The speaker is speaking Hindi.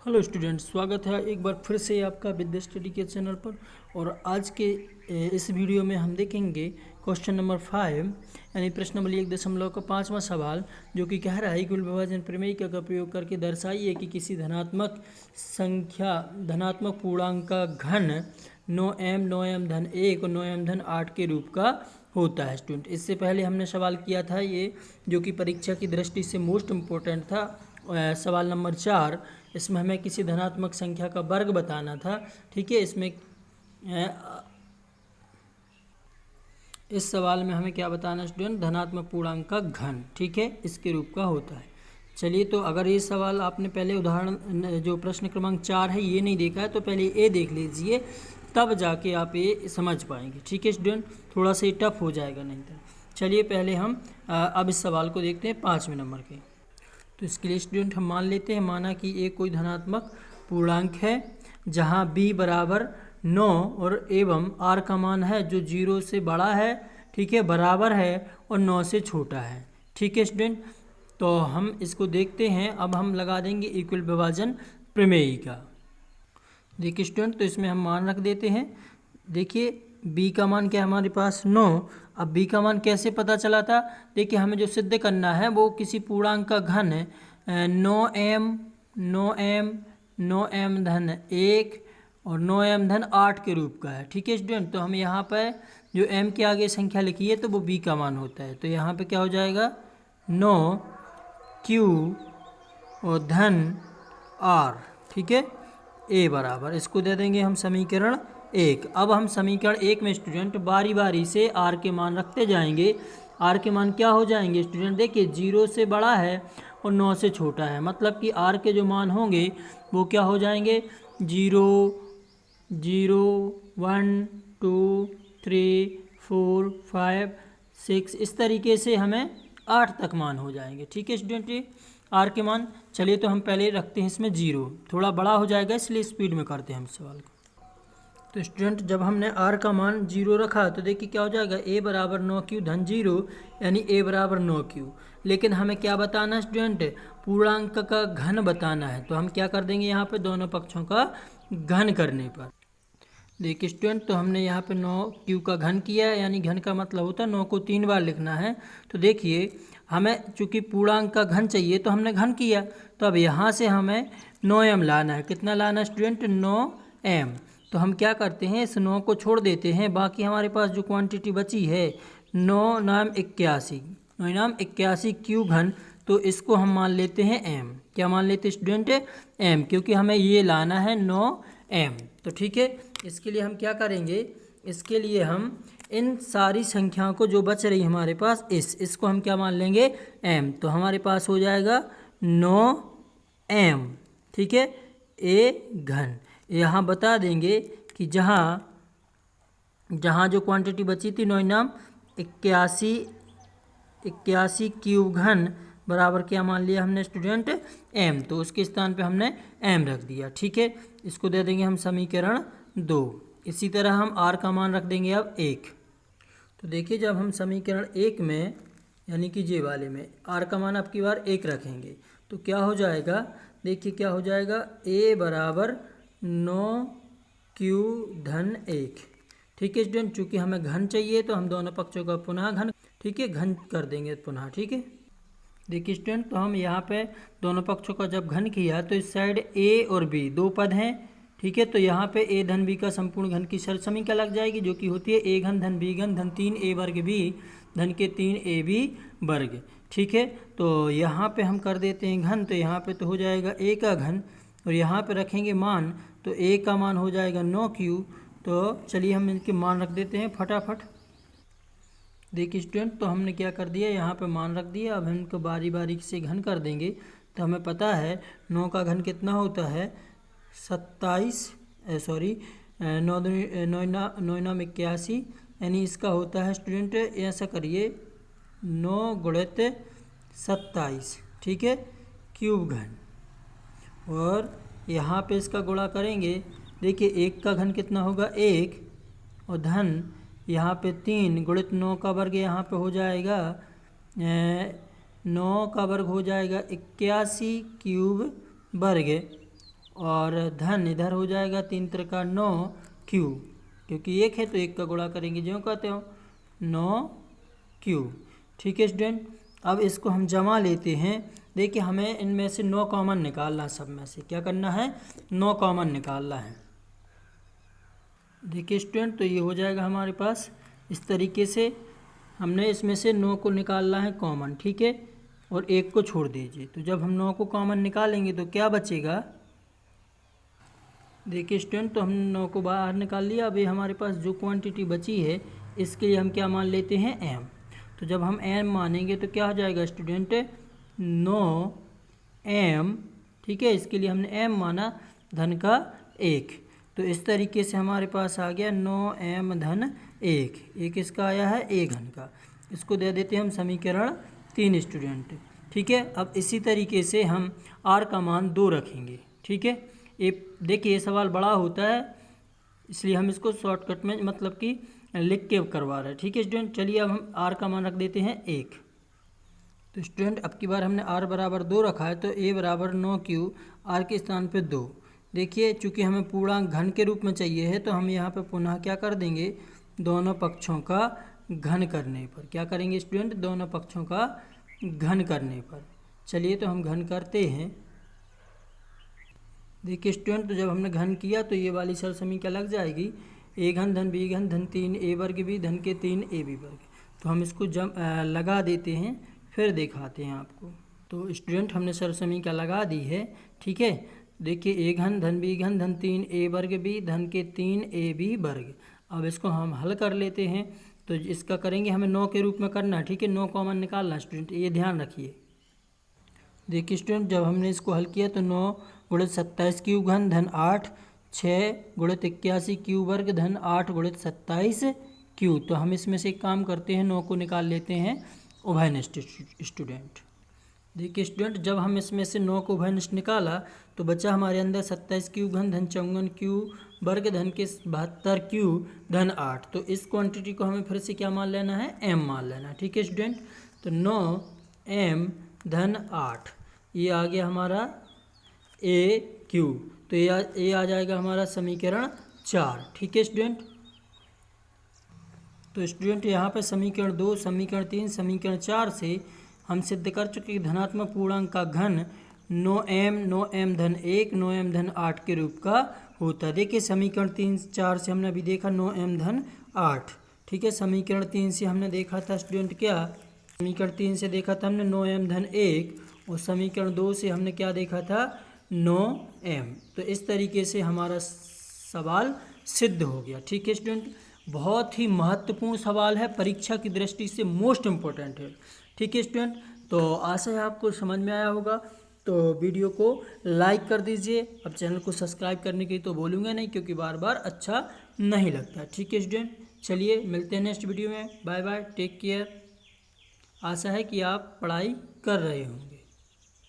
हेलो स्टूडेंट, स्वागत है एक बार फिर से आपका विद्या स्टडी के चैनल पर। और आज के इस वीडियो में हम देखेंगे क्वेश्चन नंबर 5 यानी प्रश्न नंबर 1.5 का 5वां सवाल, जो कि कह रहा है कि विभाजन प्रमेय का प्रयोग करके दर्शाइए कि किसी धनात्मक पूर्णांक का घन 9m 9m धन 1 और 9m धन 8 के रूप का होता है। स्टूडेंट, इससे पहले हमने सवाल किया था ये, जो कि परीक्षा की दृष्टि से मोस्ट इम्पोर्टेंट था, सवाल नंबर 4। इसमें हमें किसी धनात्मक संख्या का वर्ग बताना था। ठीक है, इस सवाल में हमें क्या बताना स्टूडेंट, धनात्मक पूर्णांक का घन, ठीक है, इसके रूप का होता है। चलिए, तो अगर ये सवाल आपने पहले उदाहरण जो प्रश्न क्रमांक 4 है ये नहीं देखा है तो पहले ये देख लीजिए, तब जाके आप ये समझ पाएंगे। ठीक है स्टूडेंट, थोड़ा सा टफ हो जाएगा नहीं तो। चलिए पहले हम अब इस सवाल को देखते हैं 5वें नंबर के। तो इसके लिए स्टूडेंट हम मान लेते हैं, माना कि एक कोई धनात्मक पूर्णांक है जहां b बराबर 9 और एवं r का मान है जो 0 से बड़ा है, ठीक है, बराबर है और 9 से छोटा है। ठीक है स्टूडेंट, तो हम इसको देखते हैं। अब हम लगा देंगे इक्वल विभाजन प्रमेय का। देखिए स्टूडेंट, तो इसमें हम मान रख देते हैं। देखिए b का मान क्या है हमारे पास 9। अब b का मान कैसे पता चला था? देखिए हमें जो सिद्ध करना है वो किसी पूर्णांक का घन है 9m धन 1 और 9m धन 8 के रूप का है। ठीक है स्टूडेंट, तो हम यहाँ पर जो m के आगे संख्या लिखी है तो वो b का मान होता है। तो यहाँ पे क्या हो जाएगा 9q और धन r, ठीक है, a बराबर, इसको दे देंगे हम समीकरण 1। अब हम समीकरण 1 में स्टूडेंट बारी बारी से r के मान रखते जाएंगे। r के मान क्या हो जाएंगे स्टूडेंट? देखिए 0 से बड़ा है और 9 से छोटा है, मतलब कि r के जो मान होंगे वो क्या हो जाएंगे 0 0 1 2 3 4 5 6, इस तरीके से हमें 8 तक मान हो जाएंगे। ठीक है स्टूडेंट, आर के मान। चलिए तो हम पहले रखते हैं इसमें 0, थोड़ा बड़ा हो जाएगा इसलिए स्पीड में करते हैं हम सवाल को। तो स्टूडेंट, जब हमने r का मान 0 रखा तो देखिए क्या हो जाएगा, a बराबर 9q धन 0 यानी a बराबर 9q। लेकिन हमें क्या बताना है स्टूडेंट? पूर्णांक का घन बताना है। तो हम क्या कर देंगे यहाँ पे दोनों पक्षों का घन करने पर। देखिए स्टूडेंट, तो हमने यहाँ पे 9q का घन किया है, यानी घन का मतलब होता है 9 को 3 बार लिखना है। तो देखिए हमें चूँकि पूर्णांक का घन चाहिए तो हमने घन किया, तो अब यहाँ से हमें 9m लाना है। कितना लाना है स्टूडेंट? 9m। तो हम क्या करते हैं, इस 9 को छोड़ देते हैं, बाकी हमारे पास जो क्वांटिटी बची है 9 नाम 81 क्यू घन, तो इसको हम मान लेते हैं m। क्या मान लेते हैं स्टूडेंट? m, क्योंकि हमें ये लाना है 9m। तो ठीक है, इसके लिए हम क्या करेंगे, इसके लिए हम इन सारी संख्याओं को जो बच रही हमारे पास इसको हम क्या मान लेंगे m। तो हमारे पास हो जाएगा 9m, ठीक है, a घन। यहाँ बता देंगे कि जहाँ जो क्वांटिटी बची थी 9 नाम 81 क्यूब घन बराबर क्या मान लिया हमने स्टूडेंट? m। तो उसके स्थान पे हमने m रख दिया। ठीक है, इसको दे देंगे हम समीकरण 2। इसी तरह हम r का मान रख देंगे अब 1। तो देखिए जब हम समीकरण 1 में यानी कि जे वाले में r का मान अब की बार 1 रखेंगे तो क्या हो जाएगा, देखिए क्या हो जाएगा, a बराबर 9q धन 1। ठीक है स्टूडेंट, चूँकि हमें घन चाहिए तो हम दोनों पक्षों का पुनः घन, ठीक है, घन कर देंगे पुनः। ठीक है, देखिए स्टूडेंट, तो हम यहाँ पे दोनों पक्षों का जब घन किया तो इस साइड a और b दो पद हैं। ठीक है, तो यहाँ पे a धन b का संपूर्ण घन की शर्त समीकरण लग जाएगी, जो कि होती है a घन धन b घन धन 3a वर्ग b धन के 3ab वर्ग। ठीक है, तो यहाँ पे हम कर देते हैं घन, तो यहाँ पे तो हो जाएगा a का घन और यहाँ पे रखेंगे मान, तो a का मान हो जाएगा 9q। तो चलिए हम इनके मान रख देते हैं फटाफट। देखिए स्टूडेंट, तो हमने क्या कर दिया, यहाँ पे मान रख दिया। अब हम इनको बारी बारी से घन कर देंगे। तो हमें पता है 9 का घन कितना होता है 27, 9 नाम 81, यानी इसका होता है स्टूडेंट, ऐसा करिए 9 गुणित 27, ठीक है, क्यूब घन। और यहाँ पे इसका गुणा करेंगे, देखिए 1 का घन कितना होगा 1 और धन यहाँ पे 3 गुणित 9 का वर्ग यहाँ पे हो जाएगा 9 का वर्ग हो जाएगा 81 क्यूब वर्ग और धन इधर हो जाएगा 3 त्रिका 9 क्यू, क्योंकि 1 है तो 1 का गुणा करेंगे ज्यों कहते हो 9 क्यू। ठीक है स्टूडेंट, अब इसको हम जमा लेते हैं। देखिए हमें इनमें से 9 कॉमन निकालना है, सब में से क्या करना है 9 कॉमन निकालना है। देखिए स्टूडेंट, तो ये हो जाएगा हमारे पास इस तरीके से, हमने इसमें से 9 को निकालना है कॉमन, ठीक है, और 1 को छोड़ दीजिए। तो जब हम 9 को कॉमन निकालेंगे तो क्या बचेगा, देखिए स्टूडेंट, तो हम 9 को बाहर निकाल लिया। अभी हमारे पास जो क्वांटिटी बची है इसके लिए हम क्या मान लेते हैं m। तो जब हम m मानेंगे तो क्या हो जाएगा स्टूडेंट 9m, ठीक है, इसके लिए हमने m माना धन का 1। तो इस तरीके से हमारे पास आ गया 9m धन 1, एक इसका आया है a घन का। इसको दे देते हैं हम समीकरण 3 स्टूडेंट। ठीक है, अब इसी तरीके से हम r का मान 2 रखेंगे। ठीक है, ये देखिए ये सवाल बड़ा होता है इसलिए हम इसको शॉर्टकट में मतलब कि लिख के करवा रहे हैं। ठीक है स्टूडेंट, चलिए अब हम r का मान रख देते हैं 1। तो स्टूडेंट अब की बार हमने r बराबर 2 रखा है, तो a बराबर 9q, r के स्थान पे 2। देखिए चूँकि हमें पूर्णांक घन के रूप में चाहिए है तो हम यहाँ पे पुनः क्या कर देंगे, दोनों पक्षों का घन करने पर क्या करेंगे स्टूडेंट, दोनों पक्षों का घन करने पर। चलिए तो हम घन करते हैं। देखिए स्टूडेंट, तो जब हमने घन किया तो ये वाली सरल समीकरण लग जाएगी, a घन धन b घन धन 3a वर्ग b धन के 3ab वर्ग। तो हम इसको लगा देते हैं, फिर दिखाते हैं आपको। तो स्टूडेंट हमने सरल समीकरण लगा दी है। ठीक है, देखिए a घन धन b घन धन 3a वर्ग b धन के 3ab वर्ग। अब इसको हम हल कर लेते हैं। तो इसका करेंगे, हमें 9 के रूप में करना है। ठीक है, 9 कॉमन निकालना स्टूडेंट, ये ध्यान रखिए। देखिए स्टूडेंट, जब हमने इसको हल किया तो 9 गुणित 27 क्यू घन धन 8, 6 गुणित 81 क्यू वर्ग धन 8 गुणित 27 क्यू। तो हम इसमें से एक काम करते हैं, 9 को निकाल लेते हैं उभयनिष्ठ स्टूडेंट। देखिए स्टूडेंट, जब हम इसमें से 9 को उभयनिष्ठ निकाला तो बचा हमारे अंदर 27 क्यू घन धन 54 क्यू वर्ग धन के 72 क्यू धन 8। तो इस क्वांटिटी को हमें फिर से क्या मान लेना है, m मान लेना है। ठीक है स्टूडेंट, तो 9m धन 8, ये आ गया हमारा a क्यू। तो ये आ जाएगा हमारा समीकरण 4। ठीक है स्टूडेंट, तो स्टूडेंट यहाँ पे समीकरण 2, समीकरण 3, समीकरण 4 से हम सिद्ध कर चुके कि धनात्मक पूर्णांक का घन 9m धन 1 9m धन 8 के रूप का होता है। देखिए समीकरण 3 4 से हमने अभी देखा 9m धन 8। ठीक है, समीकरण 3 से हमने देखा था स्टूडेंट क्या, समीकरण 3 से देखा था हमने 9m धन 1, और समीकरण 2 से हमने क्या देखा था 9m। तो इस तरीके से हमारा सवाल सिद्ध हो गया। ठीक है स्टूडेंट, बहुत ही महत्वपूर्ण सवाल है, परीक्षा की दृष्टि से मोस्ट इम्पोर्टेंट है। ठीक है स्टूडेंट, तो आशा है आपको समझ में आया होगा। तो वीडियो को लाइक कर दीजिए, अब चैनल को सब्सक्राइब करने के लिए तो बोलूँगा नहीं क्योंकि बार बार अच्छा नहीं लगता। ठीक है स्टूडेंट, चलिए मिलते हैं नेक्स्ट वीडियो में। Bye bye, take care. आशा है कि आप पढ़ाई कर रहे होंगे।